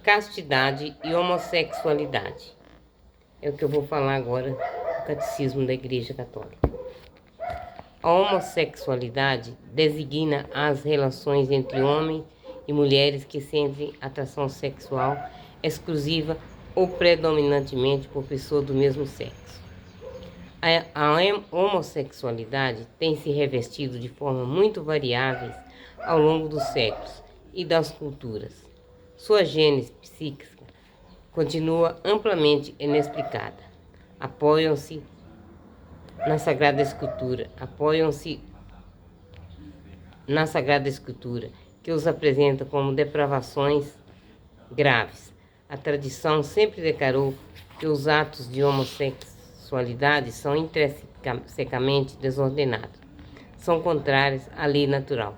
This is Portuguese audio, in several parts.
Castidade e homossexualidade. É o que eu vou falar agora do Catecismo da Igreja Católica. A homossexualidade designa as relações entre homens e mulheres que sentem atração sexual exclusiva ou predominantemente por pessoas do mesmo sexo. A homossexualidade tem se revestido de forma muito variáveis ao longo dos séculos e das culturas. Sua gênese psíquica continua amplamente inexplicada. Apoiam-se na Sagrada Escritura, que os apresenta como depravações graves. A tradição sempre declarou que os atos de homossexualidade são intrinsecamente desordenados, são contrários à lei natural,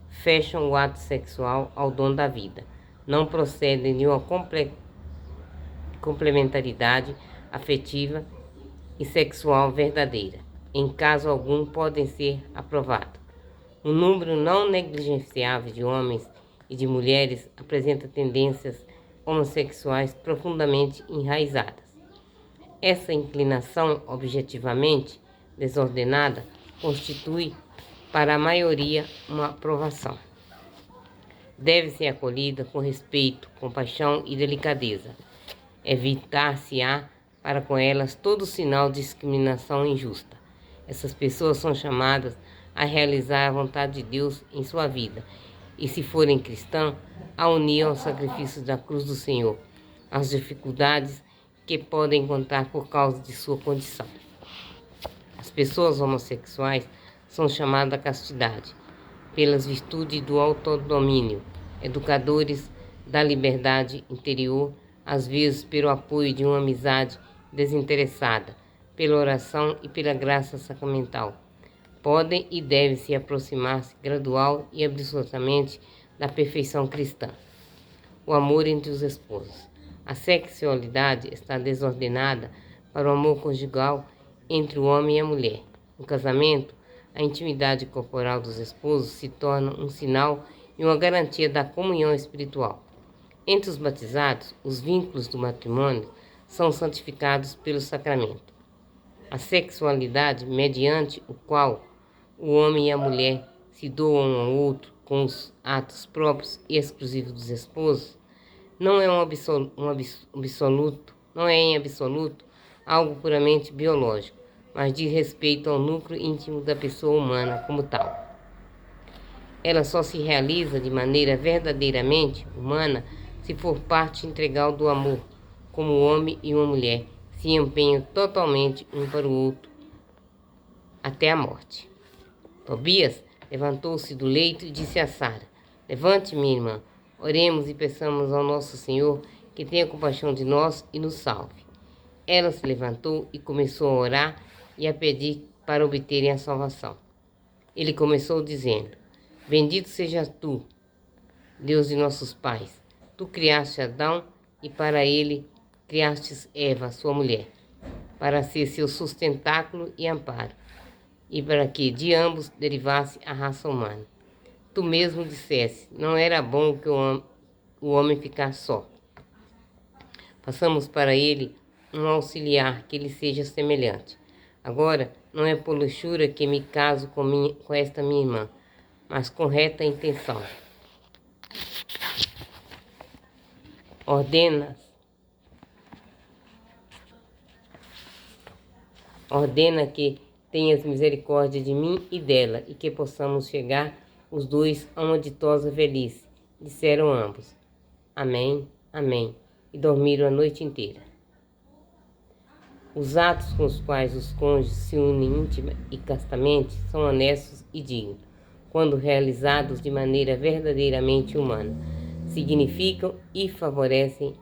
fecham o ato sexual ao dom da vida, não procedem de uma complementaridade afetiva e sexual verdadeira. Em caso algum podem ser aprovados. Um número não negligenciável de homens e de mulheres apresenta tendências homossexuais profundamente enraizadas. Essa inclinação objetivamente desordenada constitui para a maioria uma aprovação. Deve ser acolhida com respeito, compaixão e delicadeza. Evitar-se-á para com elas todo sinal de discriminação injusta. Essas pessoas são chamadas a realizar a vontade de Deus em sua vida e, se forem cristãs, a unir ao sacrifício da cruz do Senhor, as dificuldades que podem encontrar por causa de sua condição. As pessoas homossexuais são chamadas à castidade, pelas virtudes do autodomínio, educadores da liberdade interior, às vezes pelo apoio de uma amizade desinteressada, pela oração e pela graça sacramental. Podem e devem se aproximar-se gradual e absolutamente da perfeição cristã. O amor entre os esposos. A sexualidade está desordenada para o amor conjugal entre o homem e a mulher. No casamento, a intimidade corporal dos esposos se torna um sinal e uma garantia da comunhão espiritual. Entre os batizados, os vínculos do matrimônio são santificados pelo sacramento. A sexualidade, mediante o qual o homem e a mulher se doam um ao outro com os atos próprios e exclusivos dos esposos, não é em absoluto algo puramente biológico, mas diz respeito ao núcleo íntimo da pessoa humana como tal. Ela só se realiza de maneira verdadeiramente humana se for parte integral do amor, como o homem e uma mulher se empenham totalmente um para o outro até a morte. Tobias levantou-se do leito e disse a Sara: "Levante, minha irmã, oremos e peçamos ao nosso Senhor que tenha compaixão de nós e nos salve." Ela se levantou e começou a orar e a pedir para obterem a salvação. Ele começou dizendo: "Bendito sejas tu, Deus de nossos pais. Tu criaste Adão e para ele criastes Eva, sua mulher, para ser seu sustentáculo e amparo, e para que de ambos derivasse a raça humana. Tu mesmo disseste: não era bom que o homem ficasse só. Façamos para ele um auxiliar que lhe seja semelhante. Agora, não é por luxúria que me caso com esta minha irmã, mas com reta intenção. Ordena que tenhas misericórdia de mim e dela, e que possamos chegar os dois a uma ditosa velhice." Disseram ambos: "Amém, amém", e dormiram a noite inteira. Os atos com os quais os cônjuges se unem íntima e castamente são honestos e dignos, quando realizados de maneira verdadeiramente humana. Significam e favorecem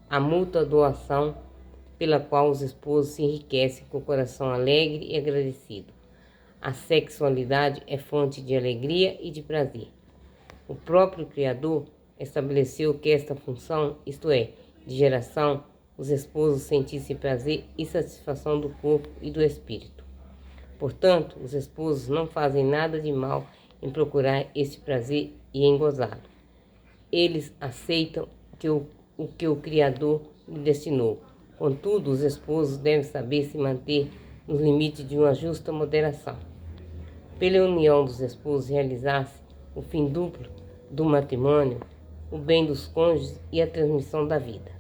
a mútua doação, pela qual os esposos se enriquecem com o coração alegre e agradecido. A sexualidade é fonte de alegria e de prazer. O próprio Criador estabeleceu que esta função, isto é, de geração, os esposos sentissem prazer e satisfação do corpo e do espírito. Portanto, os esposos não fazem nada de mal em procurar este prazer e em gozá-lo. Eles aceitam o que o Criador lhe destinou. Contudo, os esposos devem saber se manter nos limites de uma justa moderação. Pela união dos esposos realizar-se o fim duplo do matrimônio, o bem dos cônjuges e a transmissão da vida.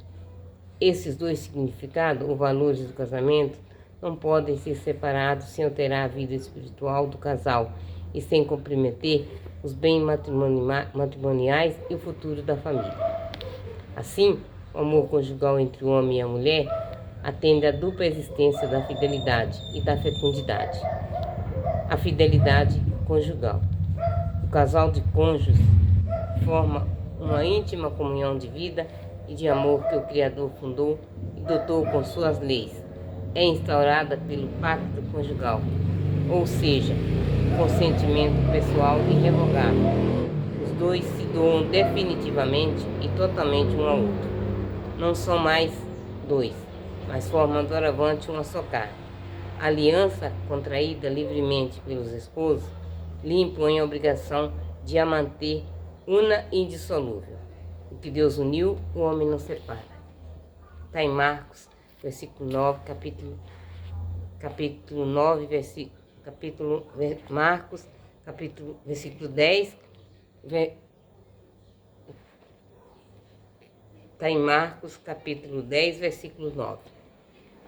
Esses dois significados, ou valores do casamento, não podem ser separados sem alterar a vida espiritual do casal e sem comprometer os bens matrimoniais e o futuro da família. Assim, o amor conjugal entre o homem e a mulher atende à dupla existência da fidelidade e da fecundidade. A fidelidade conjugal. O casal de cônjuges forma uma íntima comunhão de vida e de amor que o Criador fundou e dotou com suas leis. É instaurada pelo pacto conjugal, ou seja, consentimento pessoal irrevogável. Os dois se doam definitivamente e totalmente um ao outro. Não são mais dois, mas formam doravante uma só carne. A aliança contraída livremente pelos esposos lhe impõe a obrigação de a manter una e indissolúvel. O que Deus uniu, o homem não separa. Está em Marcos, versículo 9, capítulo 9, Marcos, versículo 10, está em Marcos, capítulo 10, versículo 9.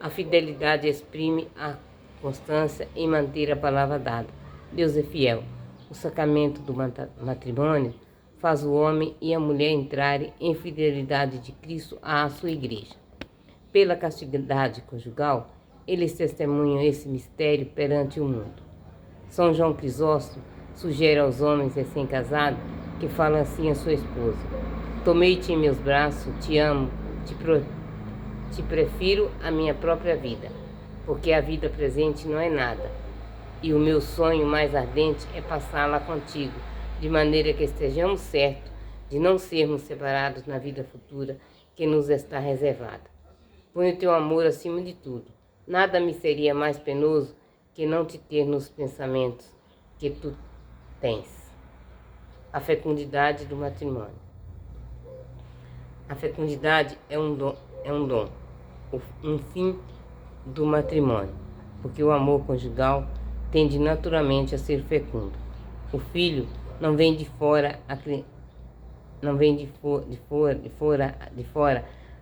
A fidelidade exprime a constância em manter a palavra dada. Deus é fiel. O sacramento do matrimônio faz o homem e a mulher entrarem em fidelidade de Cristo à sua igreja. Pela castidade conjugal, eles testemunham esse mistério perante o mundo. São João Crisóstomo sugere aos homens recém-casados que falam assim a sua esposa: tomei-te em meus braços, te amo, te prefiro à minha própria vida, porque a vida presente não é nada, e o meu sonho mais ardente é passá-la contigo, de maneira que estejamos certos de não sermos separados na vida futura que nos está reservada. Põe o teu amor acima de tudo. Nada me seria mais penoso que não te ter nos pensamentos que tu tens. A fecundidade do matrimônio. A fecundidade é um dom, um fim do matrimônio, porque o amor conjugal tende naturalmente a ser fecundo. O filho não vem de fora,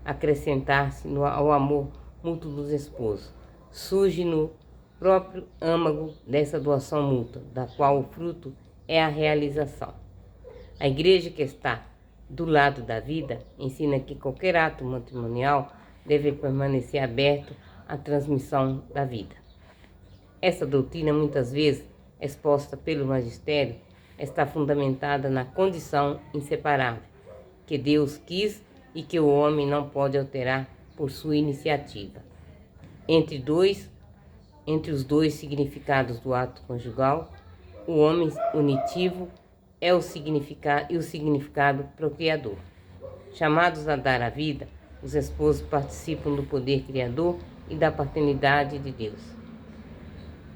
acrescentar-se ao amor mútuo dos esposos. Surge no próprio âmago dessa doação mútua, da qual o fruto é a realização. A igreja, que está do lado da vida, ensina que qualquer ato matrimonial deve permanecer aberto à transmissão da vida. Essa doutrina, muitas vezes exposta pelo magistério, está fundamentada na condição inseparável que Deus quis e que o homem não pode alterar por sua iniciativa. Entre os dois significados do ato conjugal, o homem unitivo é o significado procriador. Chamados a dar a vida, os esposos participam do poder criador e da paternidade de Deus.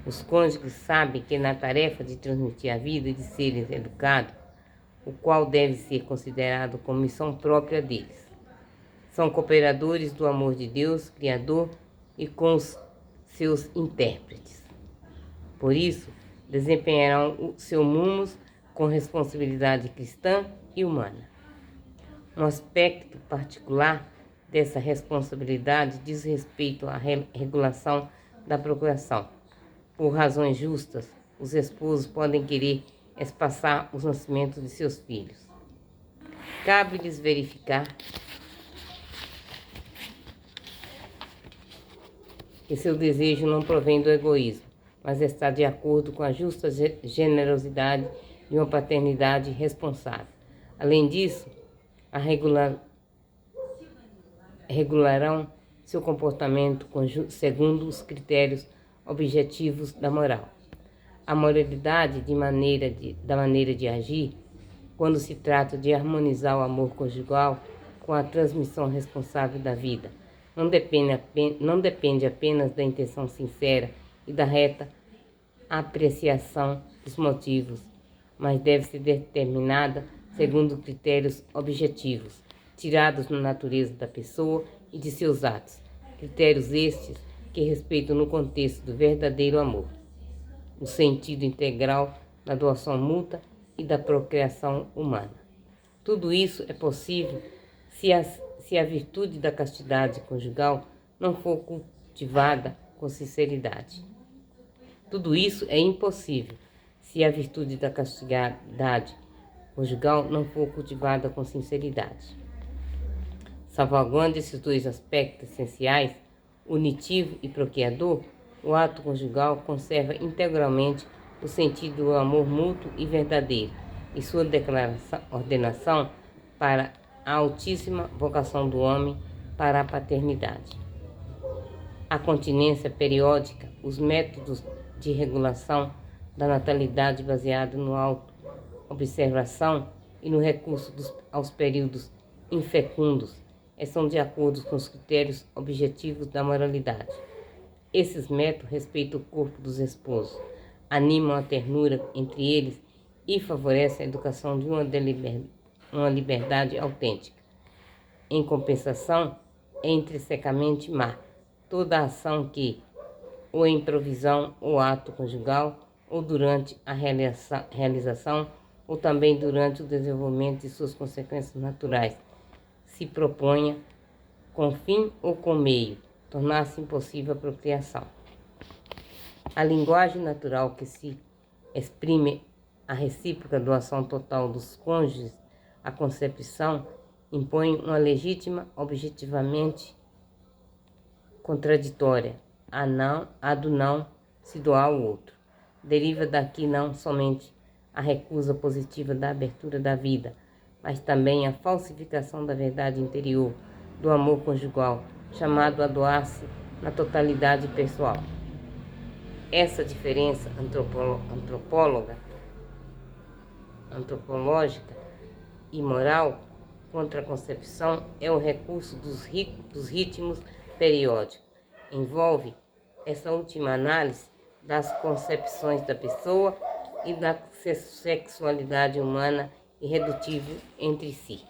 Os cônjuges sabem que na tarefa de transmitir a vida e de serem educados, o qual deve ser considerado como missão própria deles. São cooperadores do amor de Deus, Criador, e com os seus intérpretes. Por isso, desempenharão o seu mumos com responsabilidade cristã e humana. Um aspecto particular dessa responsabilidade diz respeito à regulação da procreação. Por razões justas, os esposos podem querer espaçar os nascimentos de seus filhos. Cabe-lhes verificar que seu desejo não provém do egoísmo, mas está de acordo com a justa generosidade de uma paternidade responsável. Além disso, regularão seu comportamento segundo os critérios objetivos da moral. A moralidade da maneira de agir, quando se trata de harmonizar o amor conjugal com a transmissão responsável da vida, não depende apenas da intenção sincera e da reta apreciação dos motivos, mas deve ser determinada segundo critérios objetivos, tirados da natureza da pessoa e de seus atos. Critérios estes que respeitam no contexto do verdadeiro amor, o sentido integral da doação mútua e da procriação humana. Tudo isso é possível se a virtude da castidade conjugal não for cultivada com sinceridade. Tudo isso é impossível se a virtude da castidade conjugal não for cultivada com sinceridade. Salvaguardando esses dois aspectos essenciais, unitivo e procriador, o ato conjugal conserva integralmente o sentido do amor mútuo e verdadeiro e sua ordenação para a altíssima vocação do homem para a paternidade. A continência periódica, os métodos de regulação da natalidade baseados no auto-observação e no recurso aos períodos infecundos são de acordo com os critérios objetivos da moralidade. Esses métodos respeitam o corpo dos esposos, animam a ternura entre eles e favorecem a educação de uma liberdade autêntica. Em compensação, é intrinsecamente má toda ação que, ou em provisão ou ato conjugal, ou durante a realização, ou também durante o desenvolvimento de suas consequências naturais, se proponha, com fim ou com meio, tornar-se impossível a procriação. A linguagem natural que se exprime a recíproca doação total dos cônjuges à concepção impõe uma legítima, objetivamente contraditória, a do não se doar ao outro. Deriva daqui não somente a recusa positiva da abertura da vida, mas também a falsificação da verdade interior do amor conjugal, chamado a doar-se na totalidade pessoal. Essa diferença antropológica e moral contra a concepção é o recurso dos ritmos periódicos. Envolve essa última análise das concepções da pessoa e da sexualidade humana irredutível entre si.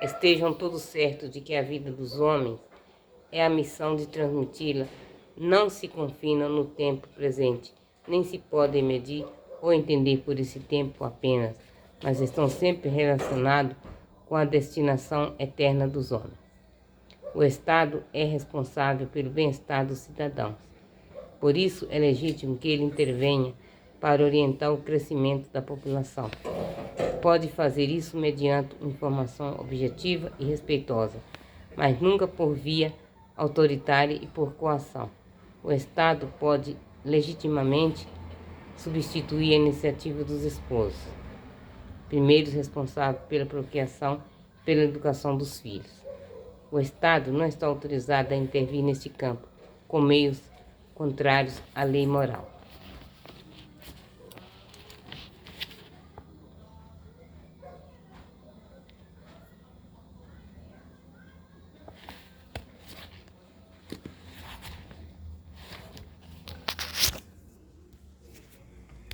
Estejam todos certos de que a vida dos homens é a missão de transmiti-la, não se confina no tempo presente, nem se podem medir ou entender por esse tempo apenas, mas estão sempre relacionados com a destinação eterna dos homens. O Estado é responsável pelo bem-estar dos cidadãos. Por isso, é legítimo que ele intervenha para orientar o crescimento da população. Pode fazer isso mediante informação objetiva e respeitosa, mas nunca por via autoritária e por coação. O Estado pode legitimamente substituir a iniciativa dos esposos, primeiros responsáveis pela procriação e pela educação dos filhos. O Estado não está autorizado a intervir neste campo com meios contrários à lei moral.